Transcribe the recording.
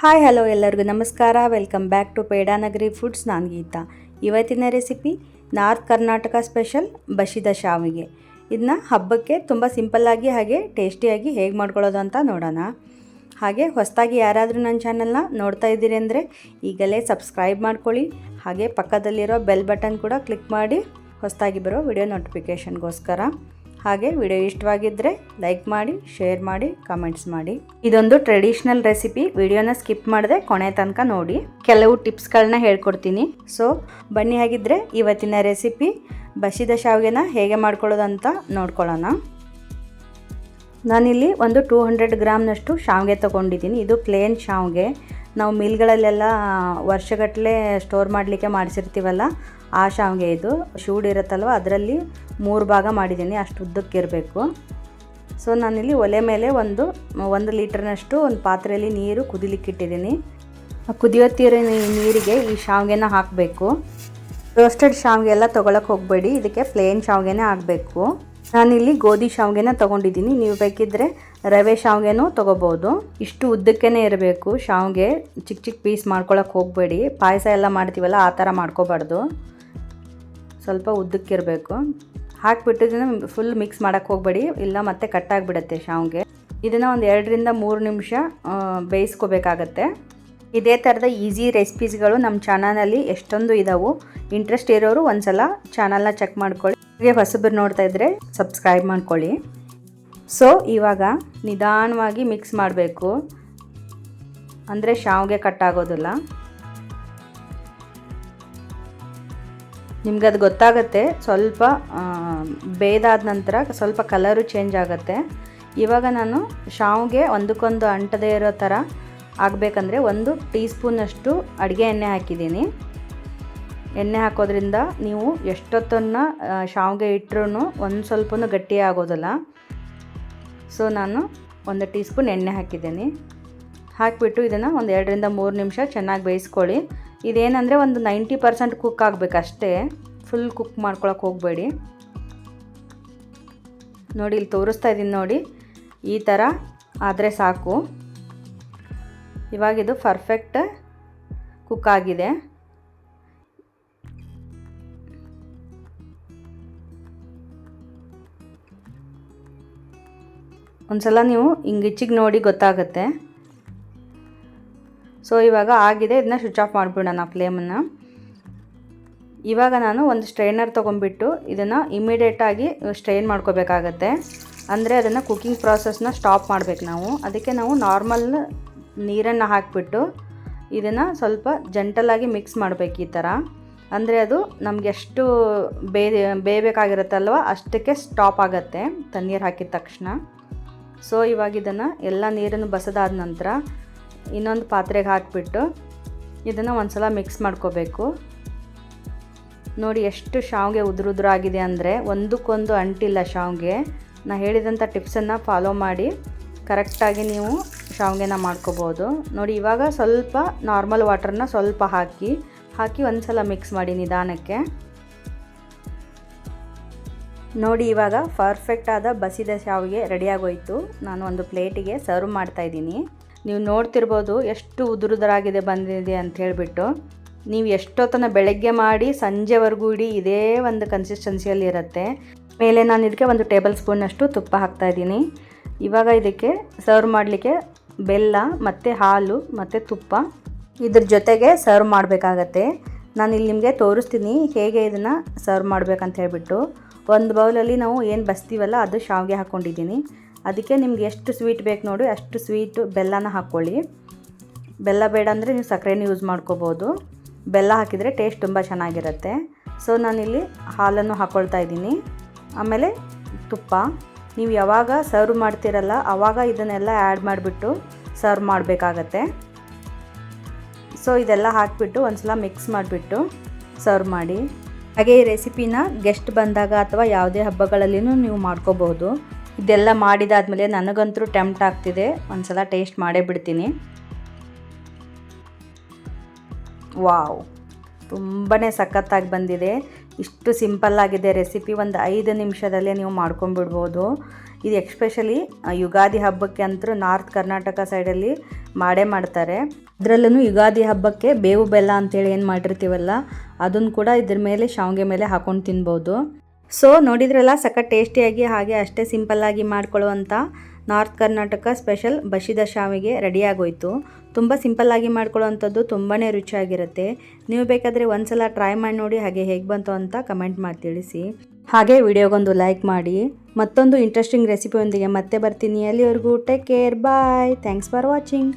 Hi hello ಎಲ್ಲರಿಗೂ ನಮಸ್ಕಾರ. Welcome back to Pedanagari foods. ನಾನು ಗೀತಾ. ಇವತ್ತಿನ ರೆಸಿಪಿ ನಾರ್ತ್ ಕರ್ನಾಟಕ ಸ್ಪೆಷಲ್ ಬಸಿದ ಶಾವಿಗೆ. ಇದನ್ನ ಹಬ್ಬಕ್ಕೆ ತುಂಬ ಸಿಂಪಲ್ಲಾಗಿ ಹಾಗೆ ಟೇಸ್ಟಿಯಾಗಿ ಹೇಗೆ ಮಾಡ್ಕೊಳ್ಳೋದು ಅಂತ ನೋಡೋಣ. ಹಾಗೆ ಹೊಸದಾಗಿ ಯಾರಾದರೂ ನನ್ನ ಚಾನಲ್ನ ನೋಡ್ತಾ ಇದ್ದೀರಿ ಅಂದರೆ ಈಗಲೇ ಸಬ್ಸ್ಕ್ರೈಬ್ ಮಾಡ್ಕೊಳ್ಳಿ. ಹಾಗೆ ಪಕ್ಕದಲ್ಲಿರೋ ಬೆಲ್ ಬಟನ್ ಕೂಡ ಕ್ಲಿಕ್ ಮಾಡಿ ಹೊಸದಾಗಿ ಬರೋ ವಿಡಿಯೋ ನೋಟಿಫಿಕೇಷನ್ಗೋಸ್ಕರ. ಹಾಗೆ ವಿಡಿಯೋ ಇಷ್ಟವಾಗಿದ್ದರೆ ಲೈಕ್ ಮಾಡಿ, ಶೇರ್ ಮಾಡಿ, ಕಮೆಂಟ್ಸ್ ಮಾಡಿ. ಇದೊಂದು ಟ್ರೆಡಿಷ್ನಲ್ ರೆಸಿಪಿ. ವಿಡಿಯೋನ ಸ್ಕಿಪ್ ಮಾಡದೆ ಕೊನೆ ತನಕ ನೋಡಿ. ಕೆಲವು ಟಿಪ್ಸ್ಗಳನ್ನ ಹೇಳ್ಕೊಡ್ತೀನಿ. ಸೊ ಬನ್ನಿ, ಹಾಗಿದ್ರೆ ಇವತ್ತಿನ ರೆಸಿಪಿ ಬಸಿದ ಶಾವಿಗೆನ ಹೇಗೆ ಮಾಡ್ಕೊಳ್ಳೋದು ಅಂತ ನೋಡ್ಕೊಳ್ಳೋಣ. ನಾನಿಲ್ಲಿ ಒಂದು 200 ಗ್ರಾಮ್ನಷ್ಟು ಶಾವಿಗೆ ತೊಗೊಂಡಿದ್ದೀನಿ. ಇದು ಪ್ಲೇನ್ ಶಾವಿಗೆ. ನಾವು ಮಿಲ್ಗಳಲ್ಲೆಲ್ಲ ವರ್ಷಗಟ್ಟಲೆ ಸ್ಟೋರ್ ಮಾಡಲಿಕ್ಕೆ ಮಾಡಿಸಿರ್ತೀವಲ್ಲ, ಆ ಶಾವಿಗೆ ಇದು. ಶೂಡಿರುತ್ತಲ್ವ, ಅದರಲ್ಲಿ 3 ಭಾಗ ಮಾಡಿದ್ದೀನಿ. ಅಷ್ಟು ಉದ್ದಕ್ಕಿರಬೇಕು. ಸೊ ನಾನಿಲ್ಲಿ ಒಲೆ ಮೇಲೆ ಒಂದು ಲೀಟರ್ನಷ್ಟು ಒಂದು ಪಾತ್ರೆಯಲ್ಲಿ ನೀರು ಕುದಿಲಿಕ್ಕಿಟ್ಟಿದ್ದೀನಿ. ಕುದಿಯುತ್ತಿರೋ ನೀರಿಗೆ ಈ ಶಾವಿಗೆನ ಹಾಕಬೇಕು. ರೋಸ್ಟೆಡ್ ಶಾವಿಗೆ ಎಲ್ಲ ತೊಗೊಳಕ್ಕೆ ಹೋಗಬೇಡಿ, ಇದಕ್ಕೆ ಪ್ಲೇನ್ ಶಾವಿಗೆನೇ ಆಗಬೇಕು. ನಾನಿಲ್ಲಿ ಗೋಧಿ ಶಾವಿಗೆನ ತೊಗೊಂಡಿದ್ದೀನಿ. ನೀವು ಬೇಕಿದ್ದರೆ ರವೆ ಶಾವಿಗೆನೂ ತೊಗೋಬೋದು. ಇಷ್ಟು ಉದ್ದಕ್ಕೇ ಇರಬೇಕು ಶಾವಿಗೆ. ಚಿಕ್ಕ ಚಿಕ್ಕ ಪೀಸ್ ಮಾಡ್ಕೊಳಕ್ಕೆ ಹೋಗಬೇಡಿ. ಪಾಯಸ ಎಲ್ಲ ಮಾಡ್ತೀವಲ್ಲ, ಆ ಥರ ಮಾಡ್ಕೋಬಾರ್ದು. ಸ್ವಲ್ಪ ಉದ್ದಕ್ಕಿರಬೇಕು. ಹಾಕಿಬಿಟ್ಟು ಇದನ್ನು ಫುಲ್ ಮಿಕ್ಸ್ ಮಾಡೋಕ್ಕೆ ಹೋಗಬೇಡಿ, ಇಲ್ಲ ಮತ್ತೆ ಕಟ್ಟಾಗಿಬಿಡುತ್ತೆ ಶಾವಿಗೆ. ಇದನ್ನು ಒಂದು 2 ರಿಂದ 3 ನಿಮಿಷ ಬೇಯಿಸ್ಕೋಬೇಕಾಗತ್ತೆ. ಇದೇ ಥರದ ಈಸಿ ರೆಸಿಪೀಸ್ಗಳು ನಮ್ಮ ಚಾನಲಲ್ಲಿ ಎಷ್ಟೊಂದು ಇದಾವೆ. ಇಂಟ್ರೆಸ್ಟ್ ಇರೋರು ಒಂದು ಸಲ ಚಾನಲ್ನ ಚೆಕ್ ಮಾಡ್ಕೊಳ್ಳಿ. ಹಾಗೆ ಹೊಸಬರು ನೋಡ್ತಾ ಇದ್ದರೆ ಸಬ್ಸ್ಕ್ರೈಬ್ ಮಾಡ್ಕೊಳ್ಳಿ. ಸೊ ಇವಾಗ ನಿಧಾನವಾಗಿ ಮಿಕ್ಸ್ ಮಾಡಬೇಕು, ಅಂದರೆ ಶಾವಿಗೆ ಕಟ್ಟಾಗೋದಿಲ್ಲ. ನಿಮ್ಗದು ಗೊತ್ತಾಗುತ್ತೆ. ಸ್ವಲ್ಪ ಬೇಯ್ದಾದ ನಂತರ ಸ್ವಲ್ಪ ಕಲರು ಚೇಂಜ್ ಆಗುತ್ತೆ. ಇವಾಗ ನಾನು ಶಾವಿಗೆ ಒಂದಕ್ಕೊಂದು ಅಂಟದೇ ಇರೋ ಥರ ಆಗಬೇಕಂದ್ರೆ 1 ಟೀ ಸ್ಪೂನಷ್ಟು ಅಡುಗೆ ಎಣ್ಣೆ ಹಾಕಿದ್ದೀನಿ. ಎಣ್ಣೆ ಹಾಕೋದ್ರಿಂದ ನೀವು ಎಷ್ಟೊತ್ತನ್ನು ಶಾವಿಗೆ ಇಟ್ಟರೂ ಒಂದು ಸ್ವಲ್ಪನೂ ಗಟ್ಟಿ ಆಗೋದಿಲ್ಲ. ಸೊ ನಾನು 1 ಟೀ ಸ್ಪೂನ್ ಎಣ್ಣೆ ಹಾಕಿದ್ದೀನಿ. ಹಾಕಿಬಿಟ್ಟು ಇದನ್ನು ಒಂದು 2 ರಿಂದ 3 ನಿಮಿಷ ಚೆನ್ನಾಗಿ ಬೇಯಿಸ್ಕೊಳ್ಳಿ. ಇದೇನೆಂದರೆ ಒಂದು 90% ಕುಕ್ ಆಗಬೇಕಷ್ಟೇ, ಫುಲ್ ಕುಕ್ ಮಾಡ್ಕೊಳಕ್ಕೆ ಹೋಗಬೇಡಿ. ನೋಡಿ, ಇಲ್ಲಿ ತೋರಿಸ್ತಾ ಇದ್ದೀನಿ ನೋಡಿ, ಈ ಥರ ಆದರೆ ಸಾಕು. ಇವಾಗಿದು ಪರ್ಫೆಕ್ಟ್ ಕುಕ್ ಆಗಿದೆ. ಒಂದ್ಸಲ ನೀವು ಹಿಂಗಿಚ್ಚಿಗೆ ನೋಡಿ ಗೊತ್ತಾಗುತ್ತೆ. ಸೊ ಇವಾಗ ಆಗಿದೆ. ಇದನ್ನ ಸ್ವಿಚ್ ಆಫ್ ಮಾಡಿಬಿಡೋಣ ಫ್ಲೇಮನ್ನು. ಇವಾಗ ನಾನು ಒಂದು ಸ್ಟ್ರೈನರ್ ತೊಗೊಂಡ್ಬಿಟ್ಟು ಇದನ್ನು ಇಮಿಡಿಯೇಟಾಗಿ ಸ್ಟ್ರೈನ್ ಮಾಡ್ಕೋಬೇಕಾಗತ್ತೆ. ಅಂದರೆ ಅದನ್ನು ಕುಕ್ಕಿಂಗ್ ಪ್ರಾಸೆಸ್ನ ಸ್ಟಾಪ್ ಮಾಡಬೇಕು ನಾವು. ಅದಕ್ಕೆ ನಾವು ನಾರ್ಮಲ್ ನೀರನ್ನು ಹಾಕಿಬಿಟ್ಟು ಇದನ್ನು ಸ್ವಲ್ಪ ಜಂಟಲಾಗಿ ಮಿಕ್ಸ್ ಮಾಡಬೇಕು ಈ ಥರ. ಅಂದರೆ ಅದು ನಮಗೆ ಎಷ್ಟು ಬೇಯಬೇಕಾಗಿರುತ್ತಲ್ವ ಅಷ್ಟಕ್ಕೆ ಸ್ಟಾಪ್ ಆಗುತ್ತೆ ತಣ್ಣೀರು ಹಾಕಿದ ತಕ್ಷಣ. ಸೊ ಇವಾಗ ಇದನ್ನು ಎಲ್ಲ ನೀರನ್ನು ಬಸದಾದ ನಂತರ ಇನ್ನೊಂದು ಪಾತ್ರೆಗೆ ಹಾಕಿಬಿಟ್ಟು ಇದನ್ನು ಒಂದು ಸಲ ಮಿಕ್ಸ್ ಮಾಡ್ಕೋಬೇಕು. ನೋಡಿ ಎಷ್ಟು ಶಾವಿಗೆ ಉದುರಾಗಿದೆ ಅಂದರೆ ಒಂದಕ್ಕೊಂದು ಅಂಟಿಲ್ಲ ಶಾವಿಗೆ. ನಾನು ಹೇಳಿದಂಥ ಟಿಪ್ಸನ್ನು ಫಾಲೋ ಮಾಡಿ ಕರೆಕ್ಟಾಗಿ ನೀವು ಶಾವಿಗೆನ ಮಾಡ್ಕೋಬೋದು. ನೋಡಿ, ಇವಾಗ ಸ್ವಲ್ಪ ನಾರ್ಮಲ್ ವಾಟರ್ನ ಸ್ವಲ್ಪ ಹಾಕಿ ಒಂದು ಸಲ ಮಿಕ್ಸ್ ಮಾಡಿ ನಿಧಾನಕ್ಕೆ. ನೋಡಿ, ಇವಾಗ ಪರ್ಫೆಕ್ಟ್ ಆದ ಬಸಿದ ಶಾವಿಗೆ ರೆಡಿಯಾಗೋಯ್ತು. ನಾನು ಒಂದು ಪ್ಲೇಟಿಗೆ ಸರ್ವ್ ಮಾಡ್ತಾಯಿದ್ದೀನಿ. ನೀವು ನೋಡ್ತಿರ್ಬೋದು ಎಷ್ಟು ಉದುರಾಗಿದೆ ಬಂದಿದೆ ಅಂತ ಹೇಳಿಬಿಟ್ಟು. ನೀವು ಎಷ್ಟೊತ್ತನ ಬೆಳಗ್ಗೆ ಮಾಡಿ ಸಂಜೆವರೆಗೂ ಇಡೀ ಇದೇ ಒಂದು ಕನ್ಸಿಸ್ಟೆನ್ಸಿಯಲ್ಲಿ ಇರುತ್ತೆ. ಮೇಲೆ ನಾನು ಇದಕ್ಕೆ 1 ಟೇಬಲ್ ಸ್ಪೂನಷ್ಟು ತುಪ್ಪ ಹಾಕ್ತಾಯಿದ್ದೀನಿ. ಇವಾಗ ಇದಕ್ಕೆ ಸರ್ವ್ ಮಾಡಲಿಕ್ಕೆ ಬೆಲ್ಲ ಮತ್ತು ಹಾಲು ಮತ್ತು ತುಪ್ಪ ಇದ್ರ ಜೊತೆಗೆ ಸರ್ವ್ ಮಾಡಬೇಕಾಗತ್ತೆ. ನಾನು ಇಲ್ಲಿ ನಿಮಗೆ ತೋರಿಸ್ತೀನಿ ಹೇಗೆ ಇದನ್ನು ಸರ್ವ್ ಮಾಡಬೇಕಂತ ಹೇಳಿಬಿಟ್ಟು. ಒಂದು ಬೌಲಲ್ಲಿ ನಾವು ಏನು ಬಸ್ತೀವಲ್ಲ ಅದು ಶಾವಿಗೆ ಹಾಕ್ಕೊಂಡಿದ್ದೀನಿ. ಅದಕ್ಕೆ ನಿಮ್ಗೆ ಎಷ್ಟು ಸ್ವೀಟ್ ಬೇಕು ನೋಡಿ ಅಷ್ಟು ಸ್ವೀಟು ಬೆಲ್ಲನ ಹಾಕ್ಕೊಳ್ಳಿ. ಬೆಲ್ಲ ಬೇಡ ಅಂದರೆ ನೀವು ಸಕ್ಕರೆನ ಯೂಸ್ ಮಾಡ್ಕೋಬೋದು. ಬೆಲ್ಲ ಹಾಕಿದರೆ ಟೇಸ್ಟ್ ತುಂಬ ಚೆನ್ನಾಗಿರುತ್ತೆ. ಸೊ ನಾನಿಲ್ಲಿ ಹಾಲನ್ನು ಹಾಕ್ಕೊಳ್ತಾ ಇದ್ದೀನಿ. ಆಮೇಲೆ ತುಪ್ಪ. ನೀವು ಯಾವಾಗ ಸರ್ವ್ ಮಾಡ್ತೀರಲ್ಲ ಆವಾಗ ಇದನ್ನೆಲ್ಲ ಆ್ಯಡ್ ಮಾಡಿಬಿಟ್ಟು ಸರ್ವ್ ಮಾಡಬೇಕಾಗತ್ತೆ. ಸೊ ಇದೆಲ್ಲ ಹಾಕಿಬಿಟ್ಟು ಒಂದು ಸಲ ಮಿಕ್ಸ್ ಮಾಡಿಬಿಟ್ಟು ಸರ್ವ್ ಮಾಡಿ. ಹಾಗೆ ಈ ರೆಸಿಪಿನ ಗೆಸ್ಟ್ ಬಂದಾಗ ಅಥವಾ ಯಾವುದೇ ಹಬ್ಬಗಳಲ್ಲಿನೂ ನೀವು ಮಾಡ್ಕೋಬಹುದು. ಇದೆಲ್ಲ ಮಾಡಿದಾದ್ಮೇಲೆ ನನಗಂತೂ ಟೆಂಪ್ಟ್ ಆಗ್ತಿದೆ, ಒಂದು ಸಲ ಟೇಸ್ಟ್ ಮಾಡೇ ಬಿಡ್ತೀನಿ. ವಾವ್, ತುಂಬಾ ಸಖತ್ತಾಗಿ ಬಂದಿದೆ. ಇಷ್ಟು ಸಿಂಪಲ್ಲಾಗಿದೆ ರೆಸಿಪಿ. ಒಂದು 5 ನಿಮಿಷದಲ್ಲೇ ನೀವು ಮಾಡ್ಕೊಂಡ್ಬಿಡ್ಬೋದು. ಇದು ಎಕ್ಸ್ಪೆಷಲಿ ಯುಗಾದಿ ಹಬ್ಬಕ್ಕೆ ಅಂತೂ ನಾರ್ತ್ ಕರ್ನಾಟಕ ಸೈಡಲ್ಲಿ ಮಾಡೇ ಮಾಡ್ತಾರೆ. ಅದರಲ್ಲೂ ಯುಗಾದಿ ಹಬ್ಬಕ್ಕೆ ಬೇವು ಬೆಲ್ಲ ಅಂತೇಳಿ ಏನು ಮಾಡಿರ್ತೀವಲ್ಲ ಅದನ್ನು ಕೂಡ ಇದ್ರ ಮೇಲೆ ಶಾವಿಗೆ ಮೇಲೆ ಹಾಕೊಂಡು ತಿನ್ಬೋದು. ಸೊ ನೋಡಿದ್ರಲ್ಲ, ಸಖತ್ ಟೇಸ್ಟಿಯಾಗಿ ಹಾಗೆ ಅಷ್ಟೇ ಸಿಂಪಲ್ಲಾಗಿ ಮಾಡ್ಕೊಳ್ಳುವಂಥ ನಾರ್ತ್ ಕರ್ನಾಟಕ ಸ್ಪೆಷಲ್ ಬಸಿದ ಶಾವಿಗೆ ರೆಡಿಯಾಗೋಯ್ತು. ತುಂಬ ಸಿಂಪಲ್ಲಾಗಿ ಮಾಡ್ಕೊಳ್ಳೋವಂಥದ್ದು, ತುಂಬಾ ರುಚಿಯಾಗಿರುತ್ತೆ. ನೀವು ಬೇಕಾದರೆ ಒಂದ್ಸಲ ಟ್ರೈ ಮಾಡಿ ನೋಡಿ, ಹಾಗೆ ಹೇಗೆ ಬಂತು ಅಂತ ಕಮೆಂಟ್ ಮಾಡಿ ತಿಳಿಸಿ. ಹಾಗೆ ವಿಡಿಯೋಗೊಂದು ಲೈಕ್ ಮಾಡಿ. ಮತ್ತೊಂದು ಇಂಟ್ರೆಸ್ಟಿಂಗ್ ರೆಸಿಪಿಯೊಂದಿಗೆ ಮತ್ತೆ ಬರ್ತೀನಿ. ಅಲ್ಲಿವರೆಗೂ take care, bye. Thanks for watching.